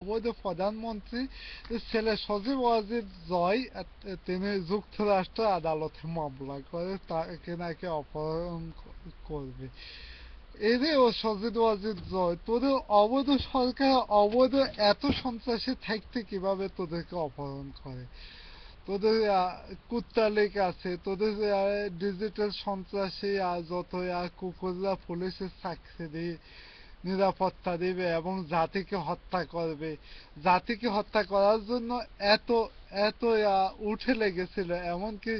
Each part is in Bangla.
অবৈধ প্রধানমন্ত্রী ছেলে সজীব ওয়াজিদ জয় তিনি যুক্তরাষ্ট্র আদালতে মামলা করে তাকে নাকি অপহরণ করবে। এরে ও সজীব ওয়াজিদ জয়, তোদের অবৈধ সরকার অবৈধ এত সন্ত্রাসী থাকতে কিভাবে তোদেরকে অপহরণ করে? তোদের কুত্তা লেক আছে, তোদের ডিজিটাল সন্ত্রাসী যত কুকুররা পুলিশের চাকরি দিয়ে নিরাপত্তা দিবে এবং জাতিকে হত্যা করবে, জাতিকে হত্যা করার জন্য এত এত উঠে লেগেছিল। এমনকি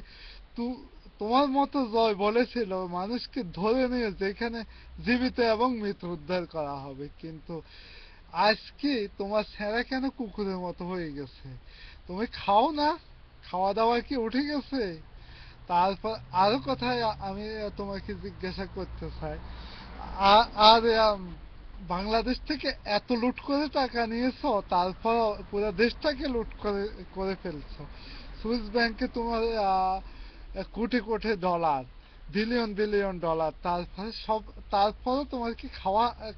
তোমার মতো জয় বলেছিল মানুষকে ধরে নিয়ে যেখানে জীবিত এবং মৃত উদ্ধার করা হবে, কিন্তু আজকে তোমার ছেঁড়া কেন কুকুরের মতো হয়ে গেছে? তুমি খাও না? খাওয়া দাওয়া কি উঠে গেছে? তারপর আরো কথায় আমি তোমাকে জিজ্ঞাসা করতে চাই, আর বাংলাদেশ থেকে এত লুট করে টাকা নিয়েছো, তারপর পুরো দেশটাকে লুট করে করে ফেলছো। সুইস ব্যাংকে তোমার crore crore dollar, billion billion dollar, তারপরে সব, তারপরে তোমার কি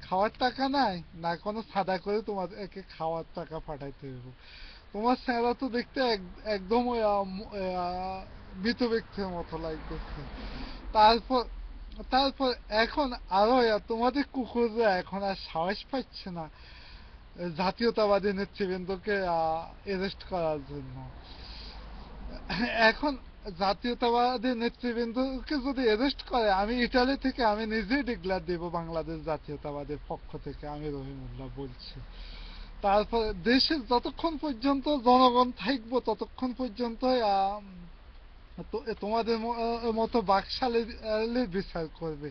খাওয়ার টাকা নাই? না কোনো সাদা করে তোমাদেরকে খাওয়ার টাকা পাঠাইতে হবে? তোমার চেহারা তো দেখতে একদম মৃত ব্যক্তির মতো লাগতেছে। তারপর তারপর এখন আরো তোমাদের কুকুররা এখন আর সাহস পাচ্ছে না জাতীয়তাবাদী নেতৃবৃন্দকে অ্যারেস্ট করার জন্য। এখন জাতীয়তাবাদী নেতৃবৃন্দকে যদি অ্যারেস্ট করে, আমি ইটালি থেকে আমি নিজেই ডিক্লার দেব বাংলাদেশ জাতীয়তাবাদের পক্ষ থেকে, আমি রহিমুল্লাহ বলছি। তারপর দেশে যতক্ষণ পর্যন্ত জনগণ থাকবো ততক্ষণ পর্যন্ত তোমাদের মতো বাকশালীর বিচার করবে,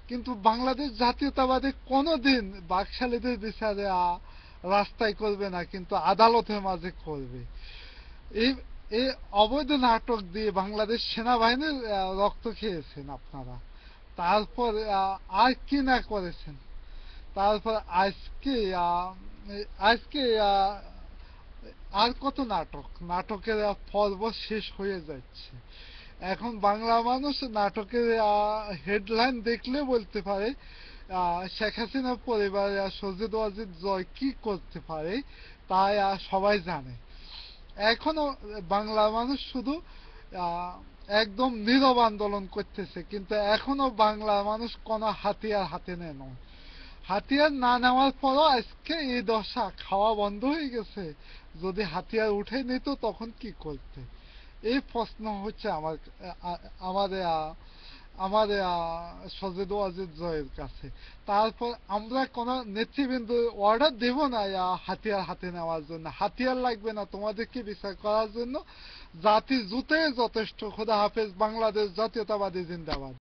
কিন্তু বাংলাদেশ জাতীয়তাবাদী কোনোদিন বাকশালীদের বিচারে রাস্তায় করবে না, কিন্তু আদালতের মাঝে করবে। এই এই অবৈধ নাটক দিয়ে বাংলাদেশ সেনাবাহিনীর রক্ত খেয়েছেন আপনারা। তারপর আর কি না করেছেন। তারপর আজকে আজকে আর কত নাটকের পর্ব শেষ হয়ে যাচ্ছে। এখন বাংলা মানুষ নাটকের হেডলাইন দেখলে বলতে পারে শেখ হাসিনার পরিবার সজিদ ওয়াজিদ জয় কি করতে পারে, তাই সবাই জানে। এখনো বাংলা মানুষ শুধু একদম নীরব আন্দোলন করতেছে, কিন্তু এখনো বাংলা মানুষ কোনো হাতিয়ার হাতে নেয় না। হাতিয়ার না নেওয়ার পরও আজকে এই দশা, খাওয়া বন্ধ হয়ে গেছে। যদি হাতিয়ার উঠে নিত তখন কি করতে? এই প্রশ্ন হচ্ছে আমাদের আমাদের সজেদ ওয়াজিদ জয়ের কাছে। তারপর আমরা কোন নেতৃবৃন্দ অর্ডার দেব না হাতিয়ার হাতে নেওয়ার জন্য। হাতিয়ার লাগবে না তোমাদেরকে বিচার করার জন্য। জাতি জুতে যথেষ্ট। খোদা হাফেজ। বাংলাদেশ জাতীয়তাবাদী জিন্দাবাদ।